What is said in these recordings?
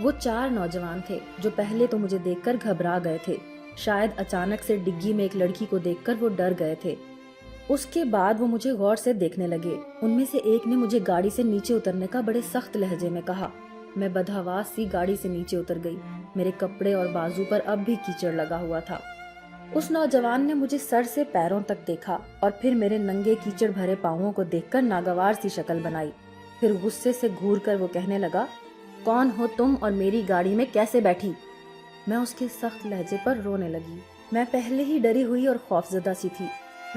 وہ 4 نوجوان تھے جو پہلے تو مجھے دیکھ کر گھبرا گئے تھے، شاید اچانک سے ڈگی میں ایک لڑکی کو دیکھ کر وہ ڈر گئے تھے۔ اس کے بعد وہ مجھے غور سے دیکھنے لگے۔ ان میں سے ایک نے مجھے گاڑی سے نیچے اترنے کا بڑے سخت لہجے میں کہا۔ میں بدحواس سی گاڑی سے نیچے اتر گئی۔ میرے کپڑے اور بازو پر اب بھی کیچڑ لگا ہوا تھا۔ اس نوجوان نے مجھے سر سے پیروں تک دیکھا اور پھر میرے ننگے کیچڑ بھرے پاؤں کو دیکھ کر ناگوار سی شکل بنائی۔ پھر غصے سے گھور کر وہ کہنے لگا، کون ہو تم اور میری گاڑی میں کیسے بیٹھی؟ میں اس کے سخت لہجے پر رونے لگی۔ میں پہلے ہی ڈری ہوئی اور خوفزدہ سی تھی۔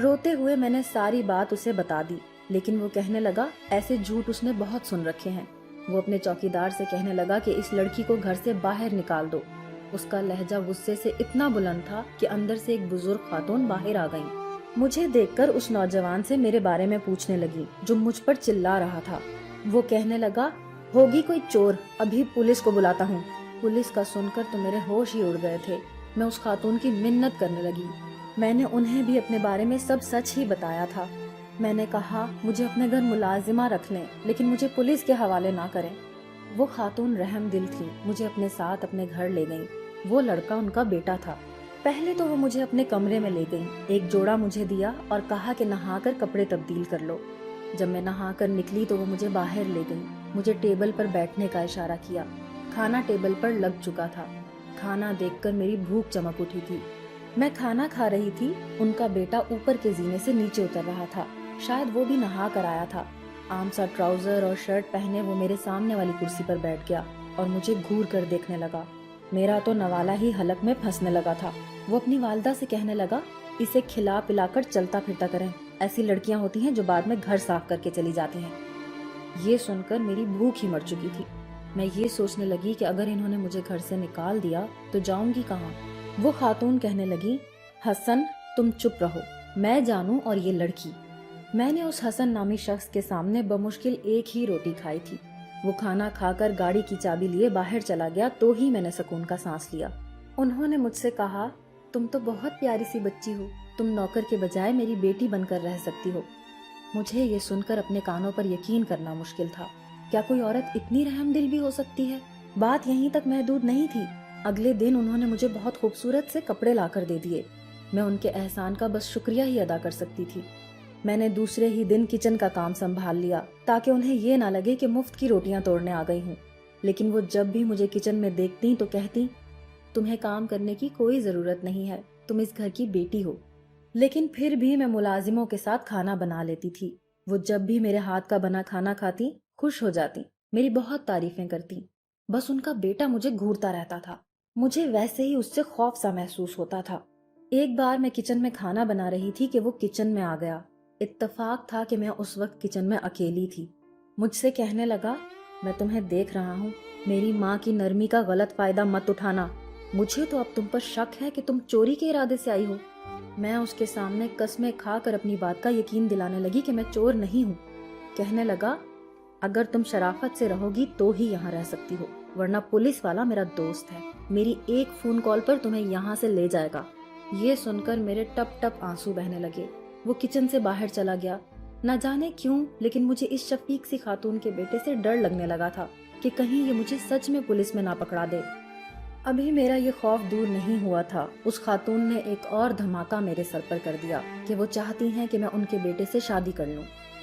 روتے ہوئے میں نے ساری بات اسے بتا دی، لیکن وہ کہنے لگا ایسے جھوٹ اس نے بہت سن رکھے ہیں۔ وہ اپنے چوکیدار سے کہنے لگا کہ اس لڑکی کو گھر سے باہر نکال دو۔ اس کا لہجہ غصے سے اتنا بلند تھا کہ اندر سے ایک بزرگ خاتون باہر آ گئیں۔ مجھے دیکھ کر اس نوجوان سے میرے بارے میں پوچھنے لگی جو مجھ پر چلا رہا تھا۔ وہ کہنے لگا، ہوگی کوئی چور، ابھی پولیس کو بلاتا ہوں۔ پولیس کا سن کر تو میرے ہوش ہی اڑ گئے تھے۔ میں اس خاتون کی منت کرنے لگی۔ میں نے انہیں بھی اپنے بارے میں سب سچ ہی بتایا تھا۔ میں نے کہا مجھے اپنے گھر ملازمہ رکھ لیں، لیکن مجھے پولیس کے حوالے نہ کریں۔ وہ خاتون رحم دل تھی، مجھے اپنے ساتھ اپنے گھر لے گئیں۔ وہ لڑکا ان کا بیٹا تھا۔ پہلے تو وہ مجھے اپنے کمرے میں لے گئیں، ایک جوڑا مجھے دیا اور کہا کہ نہا کر کپڑے تبدیل کر لو۔ جب میں نہا کر نکلی تو وہ مجھے باہر لے گئیں۔ مجھے ٹیبل پر بیٹھنے کا اشارہ کیا۔ کھانا ٹیبل پر لگ چکا تھا۔ کھانا دیکھ کر میری بھوک چمک اٹھی تھی۔ میں کھانا کھا رہی تھی، ان کا بیٹا اوپر کے زینے سے نیچے اتر رہا تھا، شاید وہ بھی نہا کر آیا تھا۔ عام سا ٹراؤزر اور شرٹ پہنے وہ میرے سامنے والی کرسی پر بیٹھ گیا اور مجھے گھور کر دیکھنے لگا۔ میرا تو نوالا ہی حلق میں پھنسنے لگا تھا۔ وہ اپنی والدہ سے کہنے لگا، اسے کھلا پلا کر چلتا پھرتا کریں، ایسی لڑکیاں ہوتی ہیں جو بعد میں گھر صاف کر کے چلی جاتی ہیں۔ یہ سن کر میری بھوک ہی مر چکی تھی۔ میں یہ سوچنے لگی کہ اگر انہوں نے مجھے گھر سے نکال دیا تو جاؤں گی کہاں؟ وہ خاتون کہنے لگی، حسن تم چپ رہو، میں جانوں اور یہ لڑکی۔ میں نے اس حسن نامی شخص کے سامنے بمشکل ایک ہی روٹی کھائی تھی۔ وہ کھانا کھا کر گاڑی کی چابی لیے باہر چلا گیا تو ہی میں نے سکون کا سانس لیا۔ انہوں نے مجھ سے کہا، تم تو بہت پیاری سی بچی ہو، تم نوکر کے بجائے میری بیٹی بن کر رہ سکتی ہو۔ مجھے یہ سن کر اپنے کانوں پر یقین کرنا مشکل تھا۔ کیا کوئی عورت اتنی رحم دل بھی ہو سکتی ہے؟ بات یہیں تک محدود نہیں تھی۔ اگلے دن انہوں نے مجھے بہت خوبصورت سے کپڑے لا کر دے دیے۔ میں ان کے احسان کا بس شکریہ ہی ادا کر سکتی تھی۔ میں نے دوسرے ہی دن کچن کا کام سنبھال لیا تاکہ انہیں یہ نہ لگے کہ مفت کی روٹیاں توڑنے آ گئی ہوں۔ لیکن وہ جب بھی مجھے کچن میں دیکھتی تو کہتی، تمہیں کام کرنے کی کوئی ضرورت نہیں ہے، تم اس گھر کی بیٹی ہو۔ لیکن پھر بھی میں ملازموں کے ساتھ کھانا بنا لیتی تھی۔ وہ جب بھی میرے ہاتھ کا بنا کھانا کھاتی خوش ہو جاتی، میری بہت تعریفیں کرتی۔ بس ان کا بیٹا مجھے گھورتا رہتا تھا۔ مجھے ویسے ہی اس سے خوف سا محسوس ہوتا تھا۔ ایک بار میں کچن میں کھانا بنا رہی تھی کہ وہ کچن میں آ گیا۔ اتفاق تھا کہ میں اس وقت کچن میں اکیلی تھی۔ مجھ سے کہنے لگا، میں تمہیں دیکھ رہا ہوں، میری ماں کی نرمی کا غلط فائدہ مت اٹھانا۔ مجھے تو اب تم پر شک ہے کہ تم چوری کے ارادے سے آئی ہو۔ میں اس کے سامنے قسمیں کھا کر اپنی بات کا یقین دلانے لگی کہ میں چور نہیں ہوں۔ کہنے لگا، اگر تم شرافت سے رہو گی تو ہی یہاں رہ سکتی ہو، ورنہ پولیس والا میرا دوست ہے، میری ایک فون کال پر تمہیں یہاں سے لے جائے گا۔ یہ سن کر میرے ٹپ ٹپ آنسو بہنے لگے۔ وہ کچن سے باہر چلا گیا۔ نہ جانے کیوں لیکن مجھے اس شفیق سی خاتون کے بیٹے سے ڈر لگنے لگا تھا کہ کہیں یہ مجھے سچ میں پولیس میں نہ پکڑا دے۔ ابھی میرا یہ خوف دور نہیں ہوا تھا، اس خاتون نے ایک اور دھماکہ میرے سر پر کر دیا کہ وہ چاہتی ہیں کہ میں ان کے بیٹے سے شادی کر لوں۔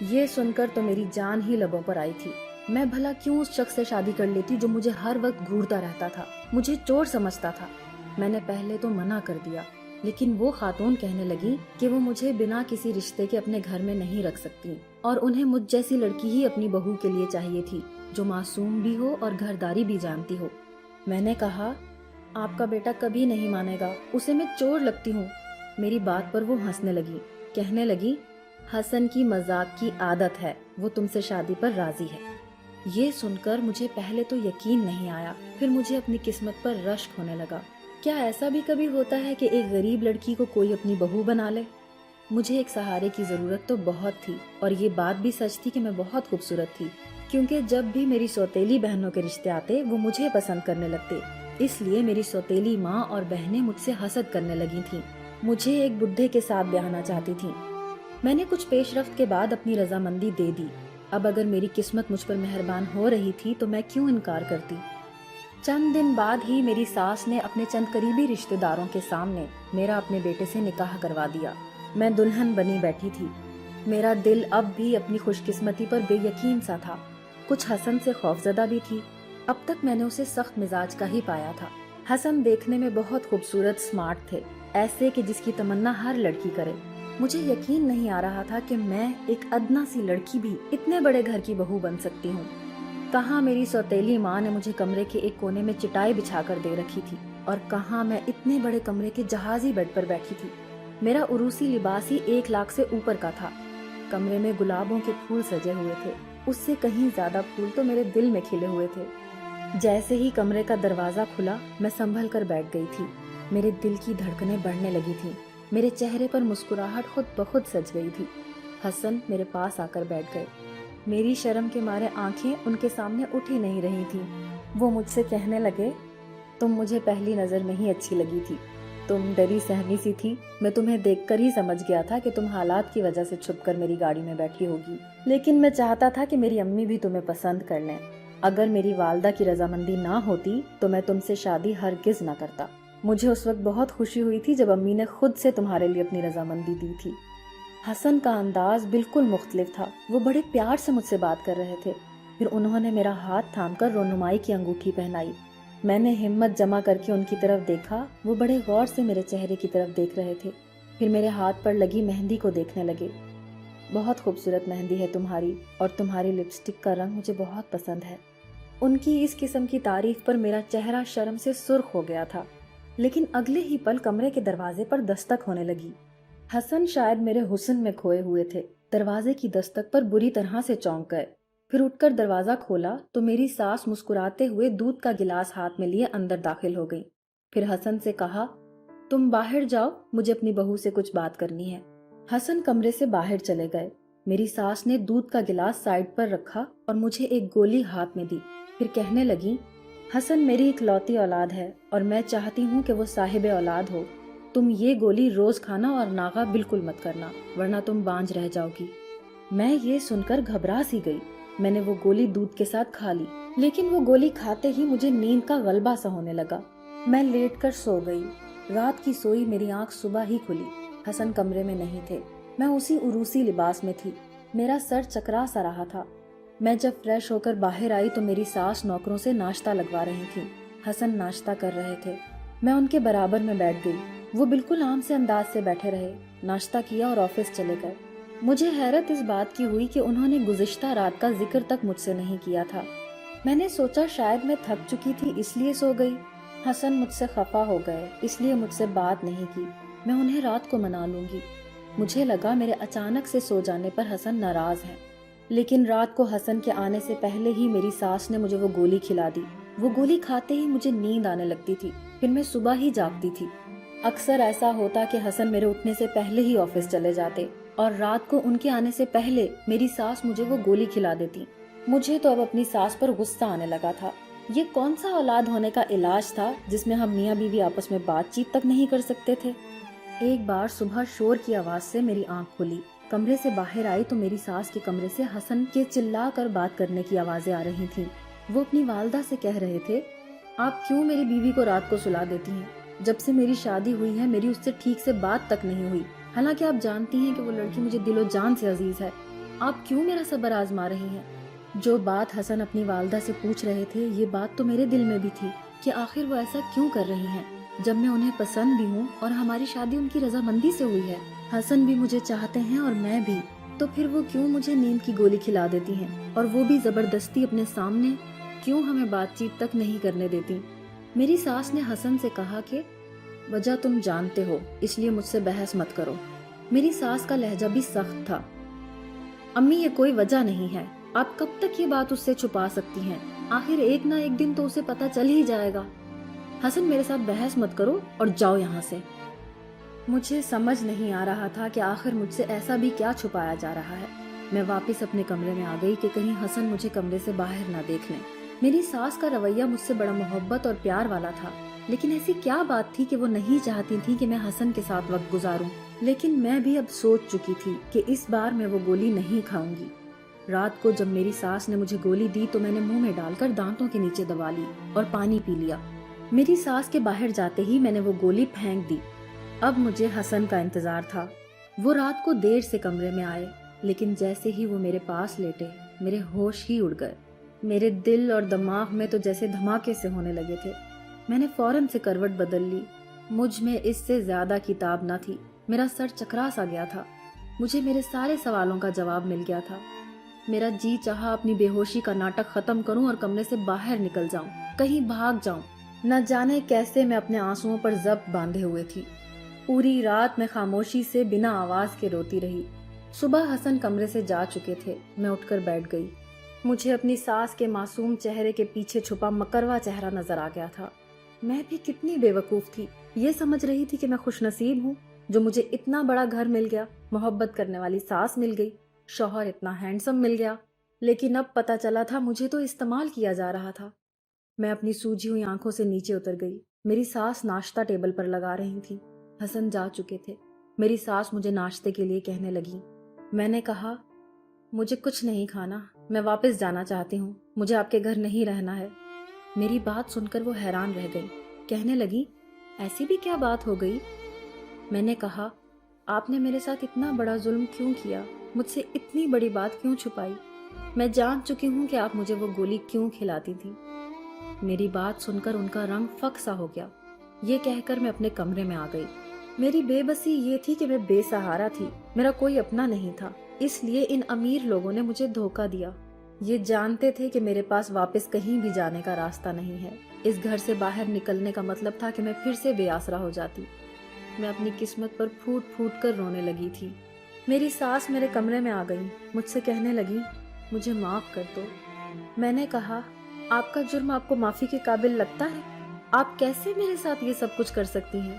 یہ سن کر تو میری جان ہی لبوں پر آئی تھی۔ میں بھلا کیوں اس شخص سے شادی کر لیتی جو مجھے ہر وقت گھورتا رہتا تھا، مجھے چور سمجھتا تھا۔ میں نے پہلے تو منع کر دیا، لیکن وہ خاتون کہنے لگی کہ وہ مجھے بنا کسی رشتے کے اپنے گھر میں نہیں رکھ سکتی اور انہیں مجھ جیسی لڑکی ہی اپنی بہو کے لیے چاہیے تھی جو معصوم بھی ہو اور گھرداری بھی جانتی ہو۔ میں نے کہا، آپ کا بیٹا کبھی نہیں مانے گا، اسے میں چور لگتی ہوں۔ میری بات پر وہ ہنسنے لگی، کہنے لگی، حسن کی مذاق کی عادت ہے، وہ تم سے شادی پر راضی ہے۔ یہ سن کر مجھے پہلے تو یقین نہیں آیا، پھر مجھے اپنی قسمت پر رشک ہونے لگا۔ کیا ایسا بھی کبھی ہوتا ہے کہ ایک غریب لڑکی کو کوئی اپنی بہو بنا لے؟ مجھے ایک سہارے کی ضرورت تو بہت تھی، اور یہ بات بھی سچ تھی کہ میں بہت خوبصورت تھی، کیونکہ جب بھی میری سوتیلی بہنوں کے رشتے آتے وہ مجھے پسند کرنے لگتے، اس لیے میری سوتیلی ماں اور بہنیں مجھ سے حسد کرنے لگی تھیں، مجھے ایک بڈھے کے ساتھ بیاہنا چاہتی تھیں۔ میں نے کچھ پیش رفت کے بعد اپنی رضامندی دے دی۔ اب اگر میری قسمت مجھ پر مہربان ہو رہی تھی تو میں کیوں انکار کرتی؟ چند دن بعد ہی میری ساس نے اپنے چند قریبی رشتہ داروں کے سامنے میرا اپنے بیٹے سے نکاح کروا دیا۔ میں دلہن بنی بیٹھی تھی۔ میرا دل اب بھی اپنی خوش قسمتی پر بے یقین سا تھا، کچھ حسن سے خوفزدہ بھی تھی۔ اب تک میں نے اسے سخت مزاج کا ہی پایا تھا۔ حسن دیکھنے میں بہت خوبصورت سمارٹ تھے، ایسے کہ جس کی تمنا ہر لڑکی کرے۔ مجھے یقین نہیں آ رہا تھا کہ میں ایک ادنا سی لڑکی بھی اتنے بڑے گھر کی بہو بن سکتی ہوں۔ کہاں میری سوتیلی ماں نے مجھے کمرے کے ایک کونے میں چٹائی بچھا کر دے رکھی تھی، اور کہاں میں اتنے بڑے کمرے کے جہازی بیڈ پر بیٹھی تھی۔ میرا عروسی لباس ہی 1,00,000 سے اوپر کا تھا۔ کمرے میں گلابوں کے پھول سجے ہوئے تھے، اس سے کہیں زیادہ پھول تو میرے دل میں کھلے ہوئے تھے۔ جیسے ہی کمرے کا دروازہ کھلا، میں سنبھل کر بیٹھ گئی تھی۔ میرے دل کی دھڑکنیں بڑھنے لگی تھیں، میرے چہرے پر مسکراہٹ خود بخود سج گئی تھی۔ حسن میرے پاس آ کر بیٹھ گئے۔ میری شرم کے مارے آنکھیں ان کے سامنے اٹھ ہی نہیں رہی تھیں۔ وہ مجھ سے کہنے لگے، تم مجھے پہلی نظر میں ہی اچھی لگی تھی۔ تم ڈری سہمی سی تھی، میں تمہیں دیکھ کر ہی سمجھ گیا تھا کہ تم حالات کی وجہ سے چھپ کر میری گاڑی میں بیٹھی ہوگی، لیکن میں چاہتا تھا کہ میری امی بھی تمہیں پسند کر لیں۔ اگر میری والدہ کی رضامندی نہ ہوتی تو میں تم سے شادی ہرگز نہ کرتا۔ مجھے اس وقت بہت خوشی ہوئی تھی جب امی نے خود سے تمہارے لیے اپنی رضامندی دی تھی۔ حسن کا انداز بالکل مختلف تھا، وہ بڑے پیار سے مجھ سے بات کر رہے تھے۔ پھر انہوں نے میرا ہاتھ تھام کر رونمائی کی انگوٹھی پہنائی۔ میں نے ہمت جمع کر کے ان کی طرف دیکھا، وہ بڑے غور سے میرے چہرے کی طرف دیکھ رہے تھے، پھر میرے ہاتھ پر لگی مہندی کو دیکھنے لگے۔ بہت خوبصورت مہندی ہے تمہاری، اور تمہاری لپسٹک کا رنگ مجھے بہت پسند ہے۔ ان کی اس قسم کی تعریف پر میرا چہرہ شرم سے سرخ ہو گیا تھا، لیکن اگلے ہی پل کمرے کے دروازے پر دستک ہونے لگی۔ حسن شاید میرے حسن میں کھوئے ہوئے تھے، دروازے کی دستک پر بری طرح سے چونک گئے۔ پھر اٹھ کر دروازہ کھولا تو میری ساس مسکراتے ہوئے دودھ کا گلاس ہاتھ میں لیے اندر داخل ہو گئی۔ پھر حسن سے کہا، تم باہر جاؤ، مجھے اپنی بہو سے کچھ بات کرنی ہے۔ حسن کمرے سے باہر چلے گئے۔ میری ساس نے دودھ کا گلاس سائڈ پر رکھا اور مجھے ایک گولی ہاتھ میں دی، پھر کہنے لگی، حسن میری اکلوتی اولاد ہے اور میں چاہتی ہوں کہ وہ صاحب اولاد ہو۔ تم یہ گولی روز کھانا اور ناغہ بالکل مت کرنا، ورنہ تم بانجھ رہ جاؤ گی۔ میں یہ سن کر گھبرا سی گئی۔ میں نے وہ گولی دودھ کے ساتھ کھا لی، لیکن وہ گولی کھاتے ہی مجھے نیند کا غلبہ سا ہونے لگا۔ میں لیٹ کر سو گئی۔ رات کی سوئی میری آنکھ صبح ہی کھلی۔ حسن کمرے میں نہیں تھے، میں اسی عروسی لباس میں تھی۔ میرا سر چکرا سا رہا تھا۔ میں جب فریش ہو کر باہر آئی تو میری ساس نوکروں سے ناشتہ لگوا رہی تھی۔ حسن ناشتہ کر رہے تھے، میں ان کے برابر میں بیٹھ گئی۔ وہ بالکل عام سے انداز سے بیٹھے رہے، ناشتہ کیا اور آفس چلے گئے۔ مجھے حیرت اس بات کی ہوئی کہ انہوں نے گزشتہ رات کا ذکر تک مجھ سے نہیں کیا تھا۔ میں نے سوچا شاید میں تھک چکی تھی اس لیے سو گئی۔ حسن مجھ سے خفا ہو گئے، اس لیے مجھ سے بات نہیں کی۔ میں انہیں رات کو منا لوں گی۔ مجھے لگا میرے اچانک سے سو جانے پر حسن ناراض ہے، لیکن رات کو حسن کے آنے سے پہلے ہی میری ساس نے مجھے وہ گولی کھلا دی۔ وہ گولی کھاتے ہی مجھے نیند آنے لگتی تھی، پھر میں صبح ہی جاگتی تھی۔ اکثر ایسا ہوتا کہ حسن میرے اٹھنے سے پہلے ہی آفس چلے جاتے، اور رات کو ان کے آنے سے پہلے میری ساس مجھے وہ گولی کھلا دیتی۔ مجھے تو اب اپنی ساس پر غصہ آنے لگا تھا۔ یہ کون سا اولاد ہونے کا علاج تھا جس میں ہم میاں بیوی آپس میں بات چیت تک نہیں کر سکتے تھے۔ ایک بار صبح شور کی آواز سے میری آنکھ کھلی، کمرے سے باہر آئی تو میری ساس کے کمرے سے حسن کے چلا کر بات کرنے کی آوازیں آ رہی تھیں۔ وہ اپنی والدہ سے کہہ رہے تھے، آپ کیوں میری بیوی کو رات کو سلا دیتی ہیں؟ جب سے میری شادی ہوئی ہے میری اس سے ٹھیک سے بات تک نہیں ہوئی، حالانکہ آپ جانتی ہیں کہ وہ لڑکی مجھے دل و جان سے عزیز ہے۔ آپ کیوں میرا صبر آزما رہی ہیں؟ جو بات حسن اپنی والدہ سے پوچھ رہے تھے، یہ بات تو میرے دل میں بھی تھی کہ آخر وہ ایسا کیوں کر رہی ہیں جب میں انہیں پسند بھی ہوں اور ہماری شادی ان کی رضامندی سے ہوئی ہے۔ حسن بھی مجھے چاہتے ہیں اور میں بھی، تو پھر وہ کیوں مجھے نیند کی گولی کھلا دیتی ہیں، اور وہ بھی زبردستی اپنے سامنے؟ کیوں ہمیں بات چیت تک نہیں کرنے دیتی؟ میری ساس نے حسن سے کہا کہ وجہ تم جانتے ہو، اس لیے مجھ سے بحث مت کرو۔ میری ساس کا لہجہ بھی سخت تھا۔ امی، یہ کوئی وجہ نہیں ہے، آپ کب تک یہ بات اس سے چھپا سکتی ہیں؟ آخر ایک نہ ایک دن تو اسے پتہ چل ہی جائے گا۔ حسن، میرے ساتھ بحث مت کرو اور جاؤ یہاں سے۔ مجھے سمجھ نہیں آ رہا تھا کہ آخر مجھ سے ایسا بھی کیا چھپایا جا رہا ہے۔ میں واپس اپنے کمرے میں آ گئی کہ کہیں حسن مجھے کمرے سے باہر نہ دیکھ لیں۔ میری ساس کا رویہ مجھ سے بڑا محبت اور پیار والا تھا، لیکن ایسی کیا بات تھی کہ وہ نہیں چاہتی تھی کہ میں حسن کے ساتھ وقت گزاروں؟ لیکن میں بھی اب سوچ چکی تھی کہ اس بار میں وہ گولی نہیں کھاؤں گی۔ رات کو جب میری ساس نے مجھے گولی دی تو میں نے منہ میں ڈال کر دانتوں کے نیچے دبا لی اور پانی پی لیا۔ میری ساس کے باہر جاتے ہی میں نے وہ گولی پھینک دی۔ اب مجھے حسن کا انتظار تھا۔ وہ رات کو دیر سے کمرے میں آئے، لیکن جیسے ہی وہ میرے پاس لیٹے میرے ہوش ہی اڑ گئے۔ میرے دل اور دماغ میں تو جیسے دھماکے سے ہونے لگے تھے۔ میں نے فوراً سے کروٹ بدل لی۔ مجھ میں اس سے زیادہ کتاب نہ تھی۔ میرا سر چکرا سا گیا تھا۔ مجھے میرے سارے سوالوں کا جواب مل گیا تھا۔ میرا جی چاہا اپنی بے ہوشی کا ناٹک ختم کروں اور کمرے سے باہر نکل جاؤں، کہیں بھاگ جاؤں۔ نہ جانے کیسے میں اپنے آنسوؤں پر ضبط باندھے ہوئے تھی۔ پوری رات میں خاموشی سے بنا آواز کے روتی رہی۔ صبح حسن کمرے سے جا چکے تھے۔ میں اٹھ کر بیٹھ گئی۔ مجھے اپنی ساس کے معصوم چہرے کے پیچھے چھپا مکروا چہرہ نظر آ گیا تھا۔ میں بھی کتنی بے وقوف تھی، یہ سمجھ رہی تھی کہ میں خوش نصیب ہوں جو مجھے اتنا بڑا گھر مل گیا، محبت کرنے والی ساس مل گئی، شوہر اتنا ہینڈسم مل گیا۔ لیکن اب پتہ چلا تھا مجھے تو استعمال کیا جا رہا تھا۔ میں اپنی سوجی ہوئی آنکھوں سے نیچے اتر گئی۔ میری ساس ناشتہ ٹیبل پر لگا رہی تھی۔ حسن جا چکے تھے۔ میری ساس مجھے ناشتے کے لیے کہنے لگی۔ میں نے کہا، مجھے کچھ نہیں کھانا، میں واپس جانا چاہتی ہوں، مجھے آپ کے گھر نہیں رہنا ہے۔ میری بات سن کر وہ حیران رہ گئی، کہنے لگی، ایسی بھی کیا بات ہو گئی؟ میں نے کہا، آپ نے میرے ساتھ اتنا بڑا ظلم کیوں کیا؟ مجھ سے اتنی بڑی بات کیوں چھپائی؟ میں جان چکی ہوں کہ آپ مجھے وہ گولی کیوں کھلاتی تھی۔ میری بات سن کر ان کا رنگ فک سا ہو گیا۔ یہ کہہ کر میں اپنے کمرے میں آ گئی۔ میری بے بسی یہ تھی کہ میں بے سہارا تھی، میرا کوئی اپنا نہیں تھا، اس لیے ان امیر لوگوں نے مجھے دھوکہ دیا۔ یہ جانتے تھے کہ میرے پاس واپس کہیں بھی جانے کا راستہ نہیں ہے۔ اس گھر سے باہر نکلنے کا مطلب تھا کہ میں پھر سے بے آسرا ہو جاتی۔ میں اپنی قسمت پر پھوٹ پھوٹ کر رونے لگی تھی۔ میری ساس میرے کمرے میں آ گئی، مجھ سے کہنے لگی، مجھے معاف کر دو۔ میں نے کہا، آپ کا جرم آپ کو معافی کے قابل لگتا ہے؟ آپ کیسے میرے ساتھ یہ سب کچھ کر سکتی ہیں؟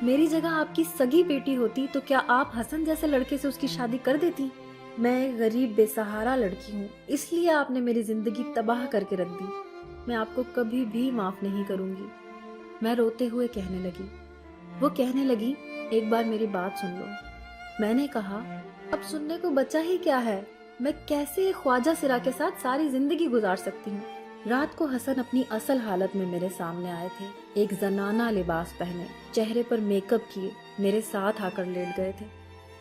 میری جگہ آپ کی سگی بیٹی ہوتی تو کیا آپ حسن جیسے لڑکے سے اس کی شادی کر دیتی؟ میں ایک غریب بے سہارا لڑکی ہوں، اس لیے آپ نے میری زندگی تباہ کر کے رکھ دی۔ میں آپ کو کبھی بھی معاف نہیں کروں گی۔ میں روتے ہوئے کہنے لگی۔ وہ کہنے لگی، ایک بار میری بات سن لو۔ میں نے کہا، اب سننے کو بچا ہی کیا ہے؟ میں کیسے ایک خواجہ سرا کے ساتھ ساری زندگی گزار سکتی ہوں؟ رات کو حسن اپنی اصل حالت میں میرے سامنے آئے تھے، ایک زنانہ لباس پہنے، چہرے پر میک اپ کیے، میرے ساتھ آ کر لیٹ گئے تھے۔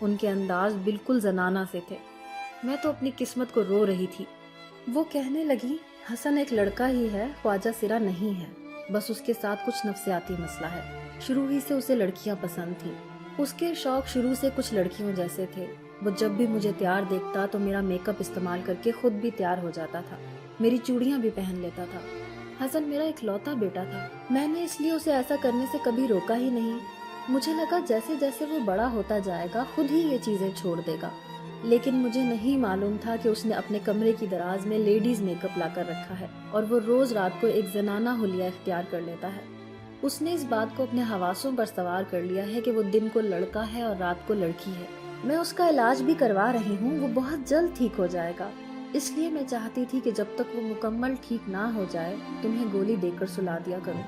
ان کے انداز بالکل زنانہ سے تھے۔ میں تو اپنی قسمت کو رو رہی تھی۔ وہ کہنے لگی، حسن ایک لڑکا ہی ہے، خواجہ سرا نہیں ہے، بس اس کے ساتھ کچھ نفسیاتی مسئلہ ہے۔ شروع ہی سے اسے لڑکیاں پسند تھیں۔ اس کے شوق شروع سے کچھ لڑکیوں جیسے تھے۔ وہ جب بھی مجھے تیار دیکھتا تو میرا میک اپ استعمال کر کے خود بھی تیار ہو جاتا تھا، میری چوڑیاں بھی پہن لیتا تھا۔ حسن میرا اکلوتا بیٹا تھا، میں نے اس لیے اسے ایسا کرنے سے کبھی روکا ہی نہیں۔ مجھے لگا جیسے جیسے وہ بڑا ہوتا جائے گا خود ہی یہ چیزیں چھوڑ دے گا، لیکن مجھے نہیں معلوم تھا کہ اس نے اپنے کمرے کی دراز میں لیڈیز میک اپ لا کر رکھا ہے اور وہ روز رات کو ایک زنانہ حلیہ اختیار کر لیتا ہے۔ اس نے اس بات کو اپنے حواسوں پر سوار کر لیا ہے کہ وہ دن کو لڑکا ہے اور رات کو لڑکی ہے۔ میں اس کا علاج بھی کروا رہی ہوں، وہ بہت جلد ٹھیک ہو جائے گا۔ اس لیے میں چاہتی تھی کہ جب تک وہ مکمل ٹھیک نہ ہو جائے تمہیں گولی دے کر سلا دیا کروں۔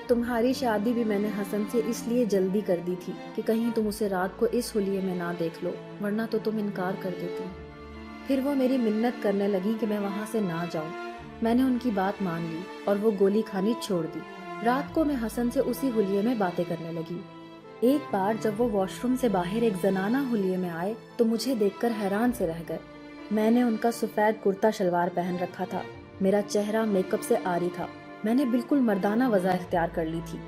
تمہاری شادی بھی میں نے حسن سے اس لیے جلدی کر دی تھی کہ کہیں تم اسے رات کو اس حلیے میں نہ دیکھ لو، ورنہ تو تم انکار کر دیتی۔ پھر وہ میری منت کرنے لگی کہ میں وہاں سے نہ جاؤں۔ میں نے ان کی بات مان لی اور وہ گولی کھانی چھوڑ دی۔ رات کو میں حسن سے اسی حلیے میں باتیں کرنے لگی۔ ایک بار جب وہ واش روم سے باہر ایک زنانہ حلیے میں آئے تو مجھے دیکھ کر حیران سے رہ گئے۔ میں نے ان کا سفید کرتا شلوار پہن رکھا تھا، میرا چہرہ میک اپ سے عاری تھا، میں نے بالکل مردانہ وضع اختیار کر لی تھی۔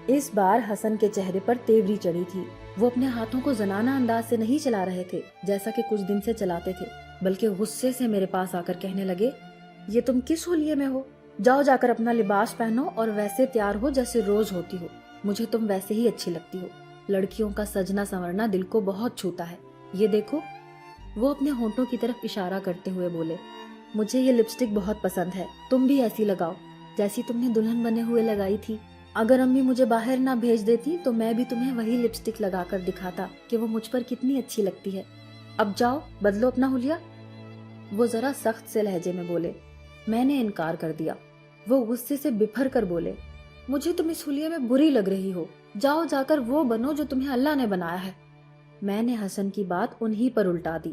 اس بار حسن کے چہرے پر تیوری چڑھی تھی۔ وہ اپنے ہاتھوں کو زنانہ انداز سے نہیں چلا رہے تھے جیسا کہ کچھ دن سے چلاتے تھے، بلکہ غصے سے میرے پاس آ کر کہنے لگے، یہ تم کس حلیے میں ہو؟ جاؤ جا کر اپنا لباس پہنو اور ویسے تیار ہو جیسے روز ہوتی ہو، مجھے تم ویسے ہی اچھی لگتی ہو۔ لڑکیوں کا سجنا سنورنا دل کو بہت چھوتا ہے، یہ دیکھو۔ وہ اپنے ہونٹوں کی طرف اشارہ کرتے ہوئے بولے، مجھے یہ لپسٹک بہت پسند ہے، تم بھی ایسی لگاؤ جیسی تم نے دلہن بنے ہوئے لگائی تھی۔ اگر امی مجھے باہر نہ بھیج دیتی تو میں بھی تمہیں وہی لپسٹک لگا کر دکھاتا کہ وہ مجھ پر کتنی اچھی لگتی ہے۔ اب جاؤ بدلو اپنا حلیہ۔ وہ ذرا سخت سے لہجے میں بولے۔ میں نے انکار کر دیا۔ وہ غصے سے بپھر کر بولے، مجھے تم اس حلیے میں بری لگ رہی ہو، جاؤ جا کر وہ بنو جو تمہیں اللہ نے بنایا ہے۔ میں نے حسن کی بات انہی پر الٹا دی۔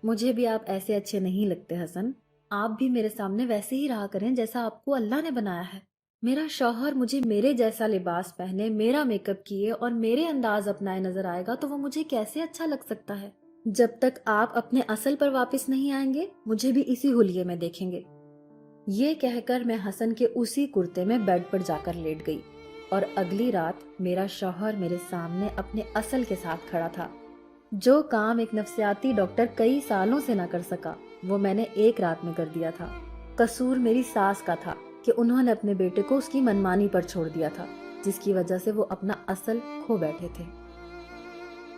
مجھے بھی آپ ایسے اچھے نہیں لگتے حسن، آپ بھی میرے سامنے ویسے ہی رہا کریں جیسا آپ کو اللہ نے بنایا ہے۔ میرا شوہر مجھے میرے جیسا لباس پہنے، میرا میک اپ کیے اور میرے انداز اپنائے نظر آئے گا تو وہ مجھے کیسے اچھا لگ سکتا ہے؟ جب تک آپ اپنے اصل پر واپس نہیں آئیں گے مجھے بھی اسی حلیے میں دیکھیں گے۔ یہ کہہ کر میں حسن کے اسی کرتے میں بیڈ پر جا کر لیٹ گئی اور اگلی رات میرا شوہر میرے سامنے اپنے اصل کے ساتھ کھڑا تھا۔ جو کام ایک نفسیاتی ڈاکٹر کئی سالوں سے نہ کر سکا وہ میں نے ایک رات میں کر دیا تھا۔ قصور میری ساس کا تھا کہ انہوں نے اپنے بیٹے کو اس کی منمانی پر چھوڑ دیا تھا، جس کی وجہ سے وہ اپنا اصل کھو بیٹھے تھے۔